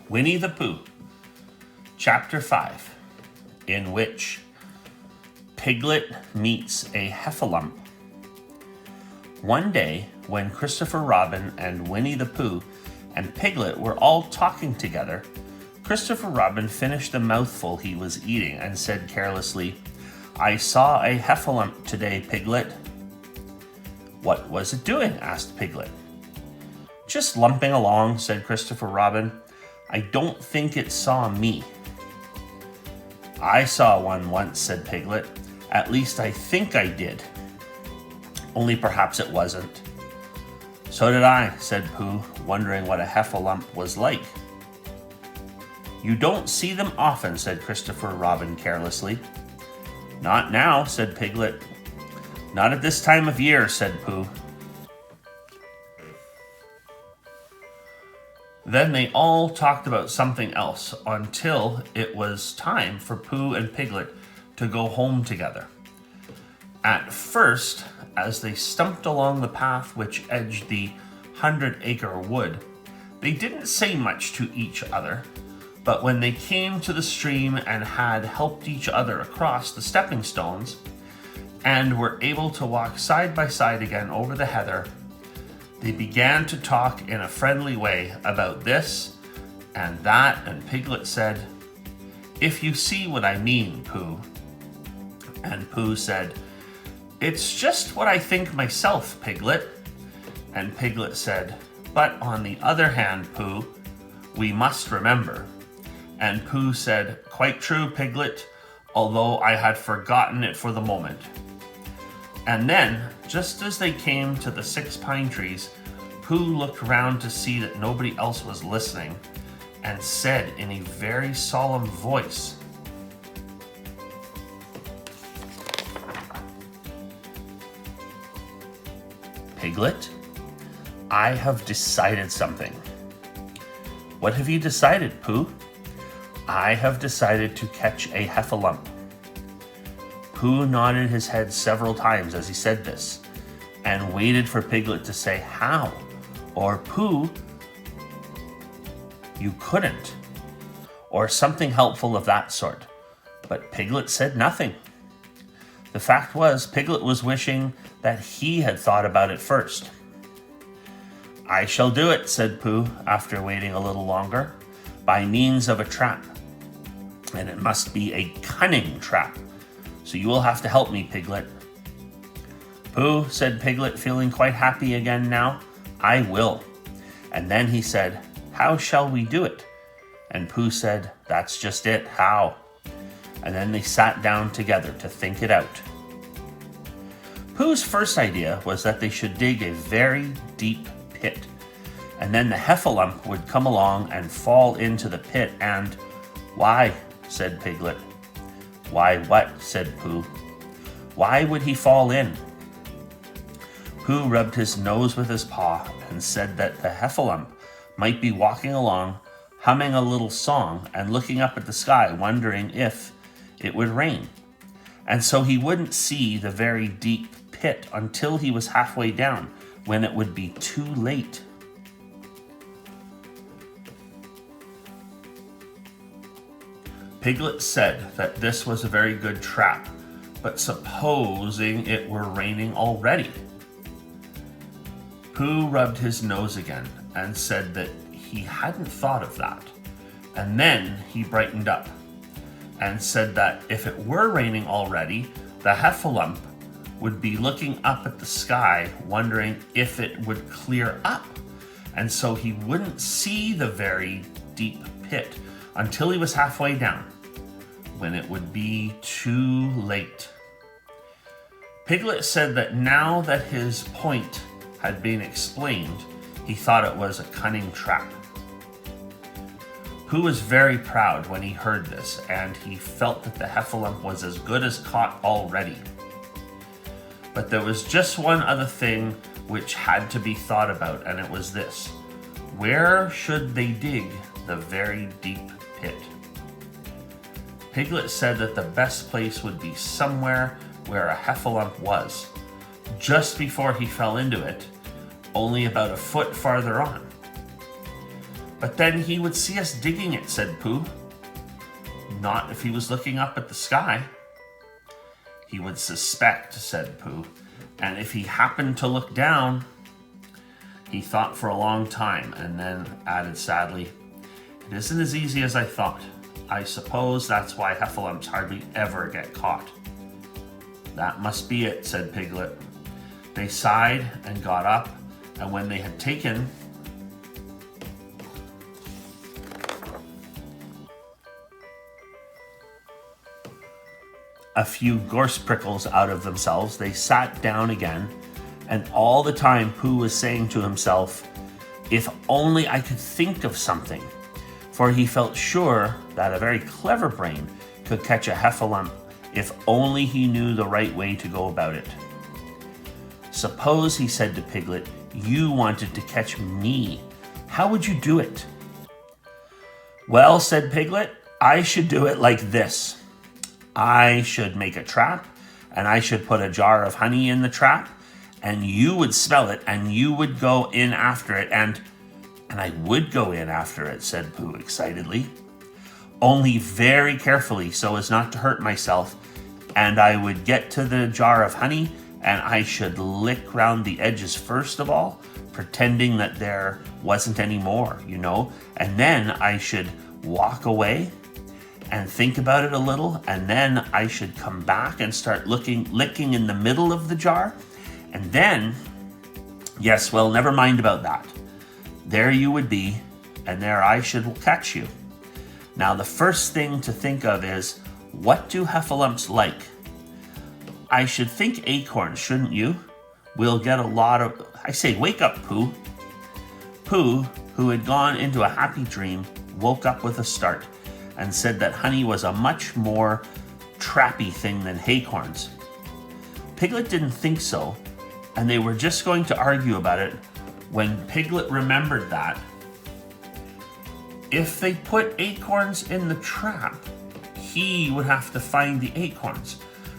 Winnie-the-Pooh, Chapter 5, in which Piglet meets a Heffalump. One day, when Christopher Robin and Winnie-the-Pooh and Piglet were all talking together, Christopher Robin finished the mouthful he was eating and said carelessly, "I saw a Heffalump today, Piglet." "What was it doing?" asked Piglet. "Just lumping along," said Christopher Robin. "I don't think it saw me." "I saw one once," said Piglet. "At least I think I did. Only perhaps it wasn't." "So did I," said Pooh, wondering what a Heffalump was like. "You don't see them often," said Christopher Robin carelessly. "Not now," said Piglet. "Not at this time of year," said Pooh. Then they all talked about something else until it was time for Pooh and Piglet to go home together. At first, as they stumped along the path which edged the 100-acre wood, they didn't say much to each other, but when they came to the stream and had helped each other across the stepping stones and were able to walk side by side again over the heather, they began to talk in a friendly way about this and that, and Piglet said, "If you see what I mean, Pooh." And Pooh said, "It's just what I think myself, Piglet." And Piglet said, "But on the other hand, Pooh, we must remember." And Pooh said, "Quite true, Piglet, although I had forgotten it for the moment." And then, just as they came to the 6 pine trees, Pooh looked round to see that nobody else was listening and said in a very solemn voice, "Piglet, I have decided something." "What have you decided, Pooh?" "I have decided to catch a Heffalump." Pooh nodded his head several times as he said this, and waited for Piglet to say how, or "Pooh, you couldn't," or something helpful of that sort. But Piglet said nothing. The fact was, Piglet was wishing that he had thought about it first. "I shall do it," said Pooh, after waiting a little longer, "by means of a trap. And it must be a cunning trap. So you will have to help me, Piglet." "Pooh," said Piglet, feeling quite happy again now, "I will." And then he said, "How shall we do it?" And Pooh said, "That's just it, how?" And then they sat down together to think it out. Pooh's first idea was that they should dig a very deep pit, and then the Heffalump would come along and fall into the pit and... "Why?" said Piglet. "Why what?" said Pooh. "Why would he fall in?" Pooh rubbed his nose with his paw and said that the Heffalump might be walking along, humming a little song and looking up at the sky, wondering if it would rain. And so he wouldn't see the very deep pit until he was halfway down, when it would be too late. Piglet said that this was a very good trap, but supposing it were raining already? Pooh rubbed his nose again and said that he hadn't thought of that. And then he brightened up and said that if it were raining already, the Heffalump would be looking up at the sky, wondering if it would clear up. And so he wouldn't see the very deep pit until he was halfway down, when it would be too late. Piglet said that now that his point had been explained, he thought it was a cunning trap. Pooh was very proud when he heard this, and he felt that the Heffalump was as good as caught already. But there was just one other thing which had to be thought about, and it was this: where should they dig the very deep pit? Piglet said that the best place would be somewhere where a Heffalump was, just before he fell into it, only about a foot farther on. But then he would see us digging it, said Pooh. Not if he was looking up at the sky. He would suspect, said Pooh, and if he happened to look down. He thought for a long time and then added sadly, "It isn't as easy as I thought. I suppose that's why Heffalumps hardly ever get caught." "That must be it," said Piglet. They sighed and got up, and when they had taken a few gorse prickles out of themselves, they sat down again, and all the time Pooh was saying to himself, "If only I could think of something," for he felt sure that a very clever brain could catch a Heffalump if only he knew the right way to go about it. "Suppose," he said to Piglet, "you wanted to catch me. How would you do it?" "Well," said Piglet, "I should do it like this. I should make a trap, and I should put a jar of honey in the trap, and you would smell it, and you would go in after it, and I would go in after it," said Pooh excitedly. "Only very carefully so as not to hurt myself, and I would get to the jar of honey, and I should lick round the edges first of all, pretending that there wasn't any more, you know, and then I should walk away and think about it a little, and then I should come back and start licking in the middle of the jar, and then, yes, well, never mind about that. There you would be, and there I should catch you. Now the first thing to think of is, what do Heffalumps like? I should think acorns, shouldn't you? We'll get a lot of... I say, wake up, Pooh." Pooh, who had gone into a happy dream, woke up with a start and said that honey was a much more trappy thing than acorns. Piglet didn't think so, and they were just going to argue about it when Piglet remembered that if they put acorns in the trap, he would have to find the acorns.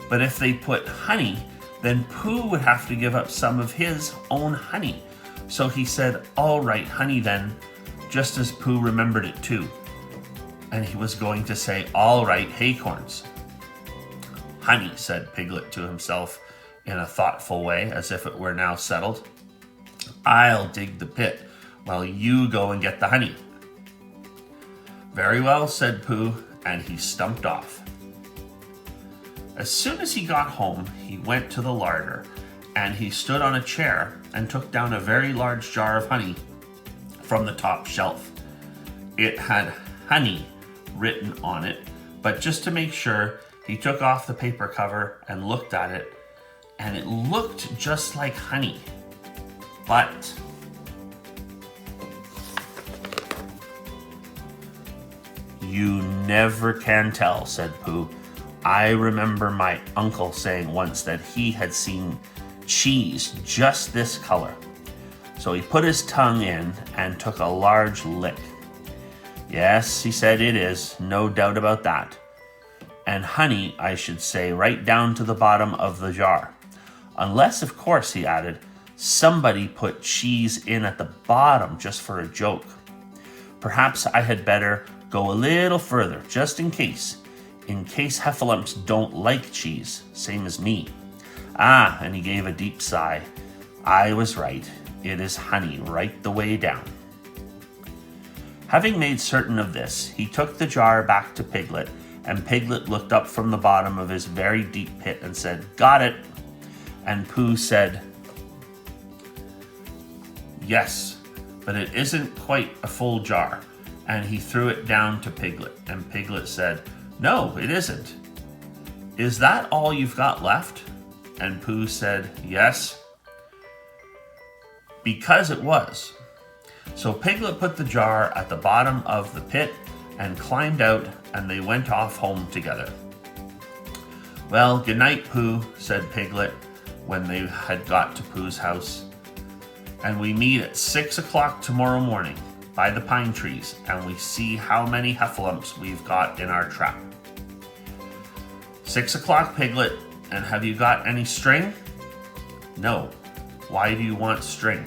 But if they put honey, then Pooh would have to give up some of his own honey. So he said, "All right, honey then," just as Pooh remembered it too. And he was going to say, "All right, acorns." "Honey," said Piglet to himself in a thoughtful way, as if it were now settled. "I'll dig the pit while you go and get the honey." "Very well," said Pooh, and he stumped off. As soon as he got home, he went to the larder, and he stood on a chair and took down a very large jar of honey from the top shelf. It had honey written on it, but just to make sure, he took off the paper cover and looked at it, and it looked just like honey. But "You never can tell," said Pooh. "I remember my uncle saying once that he had seen cheese just this color." So he put his tongue in and took a large lick. "Yes," he said, "it is, no doubt about that. And honey, I should say, right down to the bottom of the jar. Unless, of course," he added, "somebody put cheese in at the bottom just for a joke. Perhaps I had better go a little further, just in case Heffalumps don't like cheese, same as me. Ah," and he gave a deep sigh, "I was right. It is honey right the way down." Having made certain of this, he took the jar back to Piglet, and Piglet looked up from the bottom of his very deep pit and said, "Got it." And Pooh said, "Yes, but it isn't quite a full jar." And he threw it down to Piglet, and Piglet said, "No, it isn't. Is that all you've got left?" And Pooh said, "Yes," because it was. So Piglet put the jar at the bottom of the pit and climbed out, and they went off home together. "Well, good night, Pooh," said Piglet when they had got to Pooh's house. "And we meet at 6 o'clock tomorrow morning by the pine trees, and we see how many Heffalumps we've got in our trap." 6 o'clock, Piglet, and have you got any string?" "No. Why do you want string?"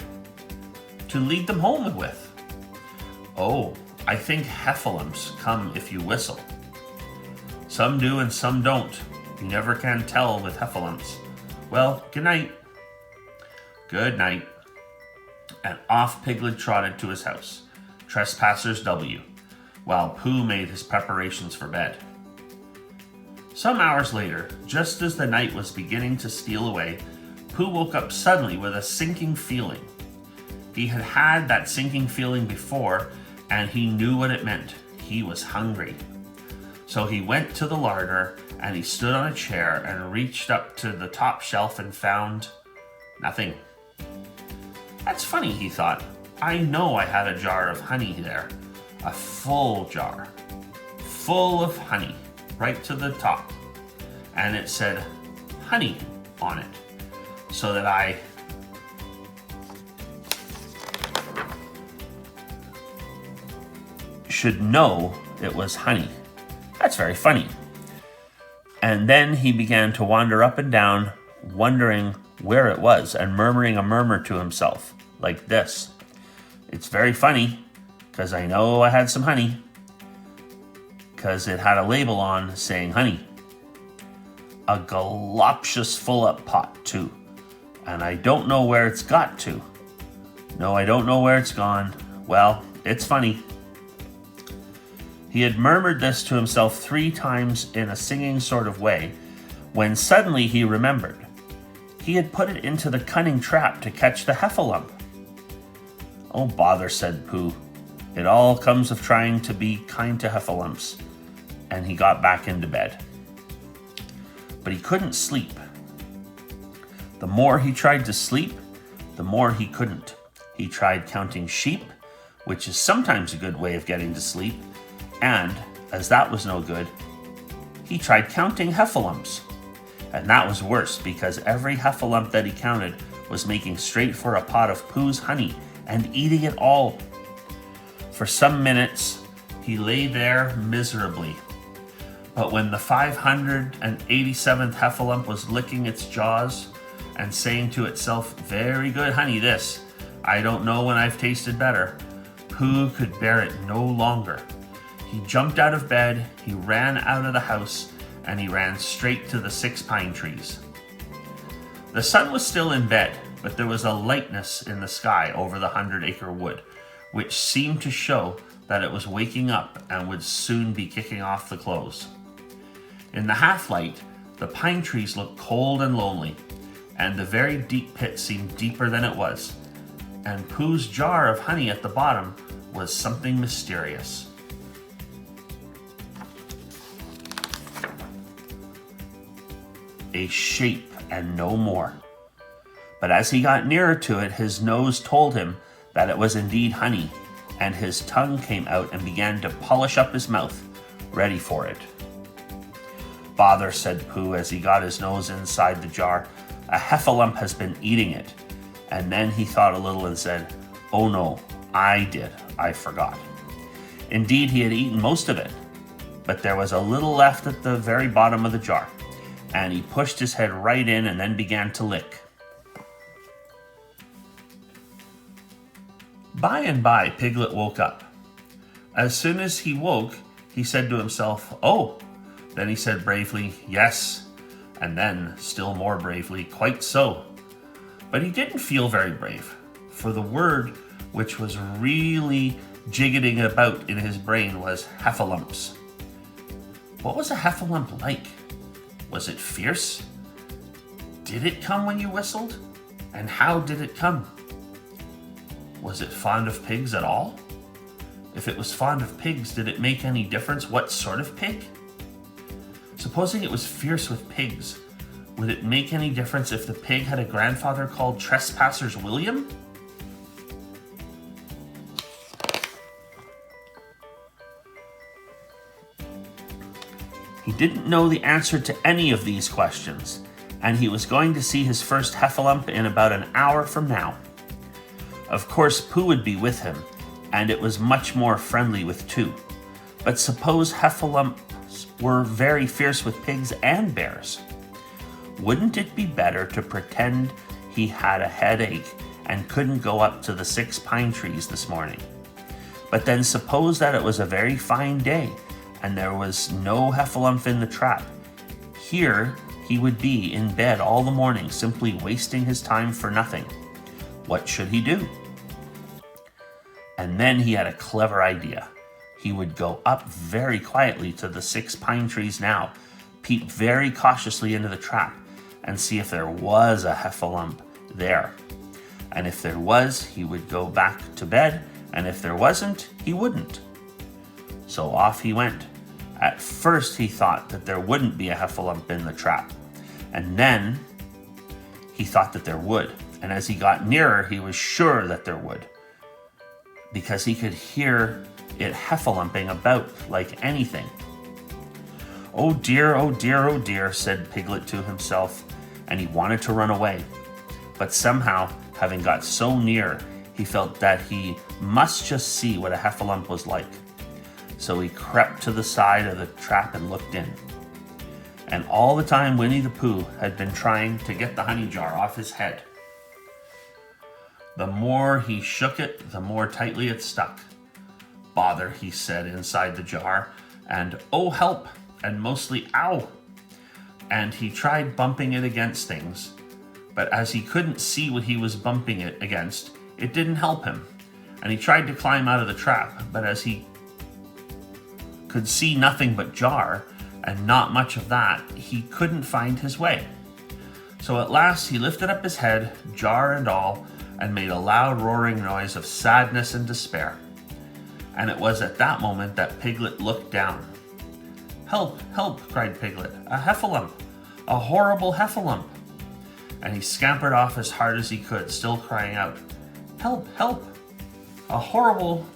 "To lead them home with." Oh, I think heffalumps come if you whistle. Some do and some don't. You never can tell with heffalumps. Well, good night. Good night. And off Piglet trotted to his house. Trespassers W, while Pooh made his preparations for bed. Some hours later, just as the night was beginning to steal away, Pooh woke up suddenly with a sinking feeling. He had had that sinking feeling before, and he knew what it meant. He was hungry. So he went to the larder, and he stood on a chair and reached up to the top shelf and found nothing. That's funny, he thought. I know I had a jar of honey there. A full jar. Full of honey. Right to the top. And it said honey on it. So that I should know it was honey. That's very funny. And then he began to wander up and down, wondering where it was and murmuring a murmur to himself, like this. It's very funny, because I know I had some honey, because it had a label on saying honey. A galoptious full-up pot, too. And I don't know where it's got to. No, I don't know where it's gone. Well, it's funny. He had murmured this to himself 3 times in a singing sort of way, when suddenly he remembered. He had put it into the cunning trap to catch the heffalump. Oh, bother, said Pooh. It all comes of trying to be kind to heffalumps. And he got back into bed. But he couldn't sleep. The more he tried to sleep, the more he couldn't. He tried counting sheep, which is sometimes a good way of getting to sleep, and, as that was no good, he tried counting heffalumps. And that was worse, because every heffalump that he counted was making straight for a pot of Pooh's honey and eating it all. For some minutes, he lay there miserably. But when the 587th heffalump was licking its jaws and saying to itself, very good honey this, I don't know when I've tasted better, Pooh could bear it no longer. He jumped out of bed, he ran out of the house, and he ran straight to the 6 pine trees. The sun was still in bed, but there was a lightness in the sky over the 100-acre wood, which seemed to show that it was waking up and would soon be kicking off the clothes. In the half-light, the pine trees looked cold and lonely, and the very deep pit seemed deeper than it was, and Pooh's jar of honey at the bottom was something mysterious. A shape and no more. But as he got nearer to it, his nose told him that it was indeed honey, and his tongue came out and began to polish up his mouth, ready for it. Bother, said Pooh as he got his nose inside the jar. A heffalump has been eating it. And then he thought a little and said, oh no, I did. I forgot. Indeed, he had eaten most of it, but there was a little left at the very bottom of the jar, and he pushed his head right in and then began to lick. By and by, Piglet woke up. As soon as he woke, he said to himself, oh. Then he said bravely, yes. And then, still more bravely, quite so. But he didn't feel very brave, for the word which was really jiggetting about in his brain was heffalumps. What was a heffalump like? Was it fierce? Did it come when you whistled? And how did it come? Was it fond of pigs at all? If it was fond of pigs, did it make any difference what sort of pig? Supposing it was fierce with pigs, would it make any difference if the pig had a grandfather called Trespassers William? He didn't know the answer to any of these questions, and he was going to see his first heffalump in about an hour from now. Of course, Pooh would be with him, and it was much more friendly with 2. But suppose heffalumps were very fierce with pigs and bears? Wouldn't it be better to pretend he had a headache and couldn't go up to the 6 pine trees this morning? But then suppose that it was a very fine day and there was no Heffalump in the trap. Here he would be in bed all the morning, simply wasting his time for nothing. What should he do? And then he had a clever idea. He would go up very quietly to the 6 pine trees now, peep very cautiously into the trap, and see if there was a Heffalump there. And if there was, he would go back to bed, and if there wasn't, he wouldn't. So off he went. At first he thought that there wouldn't be a Heffalump in the trap, and then he thought that there would. And as he got nearer, he was sure that there would, because he could hear it Heffalumping about like anything. Oh dear, oh dear, oh dear, said Piglet to himself, and he wanted to run away. But somehow, having got so near, he felt that he must just see what a Heffalump was like. So he crept to the side of the trap and looked in. And all the time Winnie-the-Pooh had been trying to get the honey jar off his head. The more he shook it, the more tightly it stuck. Bother, he said inside the jar, and oh help, and mostly ow. And he tried bumping it against things, but as he couldn't see what he was bumping it against, it didn't help him. And he tried to climb out of the trap, but as he could see nothing but jar, and not much of that, he couldn't find his way. So at last he lifted up his head, jar and all, and made a loud roaring noise of sadness and despair. And it was at that moment that Piglet looked down. Help, help, cried Piglet, a Heffalump, a horrible Heffalump. And he scampered off as hard as he could, still crying out, help, help, a horrible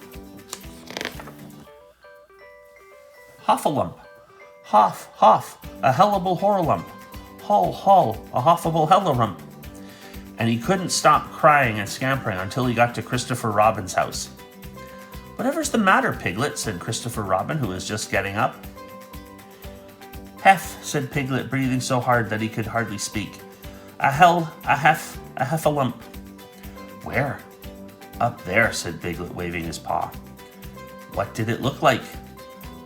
Heffalump, hoff, hoff, a hellable horrolump, haul, haul, a hoffable hellarump. And he couldn't stop crying and scampering until he got to Christopher Robin's house. Whatever's the matter, Piglet, said Christopher Robin, who was just getting up. Heff, said Piglet, breathing so hard that he could hardly speak. A Heffalump. Where? Up there, said Piglet, waving his paw. What did it look like?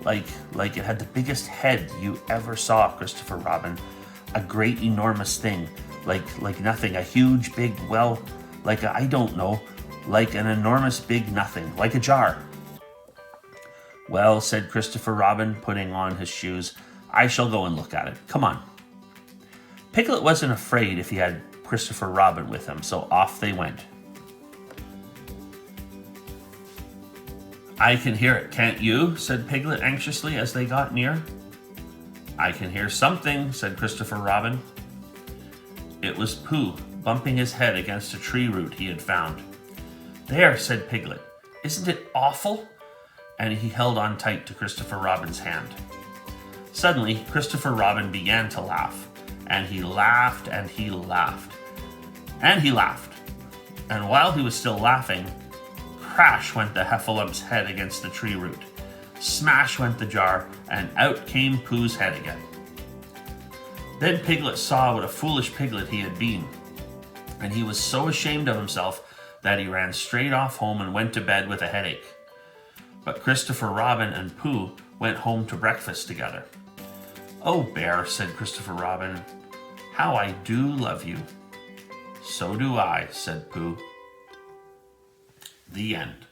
Like it had the biggest head you ever saw, Christopher Robin. A great, enormous thing. Like nothing. A huge, big, well, like I don't know. Like an enormous big nothing, like a jar. Well, said Christopher Robin, putting on his shoes, I shall go and look at it. Come on. Piglet wasn't afraid if he had Christopher Robin with him, so off they went. I can hear it, can't you? Said Piglet anxiously as they got near. I can hear something, said Christopher Robin. It was Pooh, bumping his head against a tree root he had found. There, said Piglet. Isn't it awful? And he held on tight to Christopher Robin's hand. Suddenly, Christopher Robin began to laugh. And he laughed, and he laughed. And he laughed. And while he was still laughing, crash went the Heffalump's head against the tree root. Smash went the jar, and out came Pooh's head again. Then Piglet saw what a foolish piglet he had been. And he was so ashamed of himself that he ran straight off home and went to bed with a headache. But Christopher Robin and Pooh went home to breakfast together. Oh, Bear, said Christopher Robin, how I do love you. So do I, said Pooh. The end.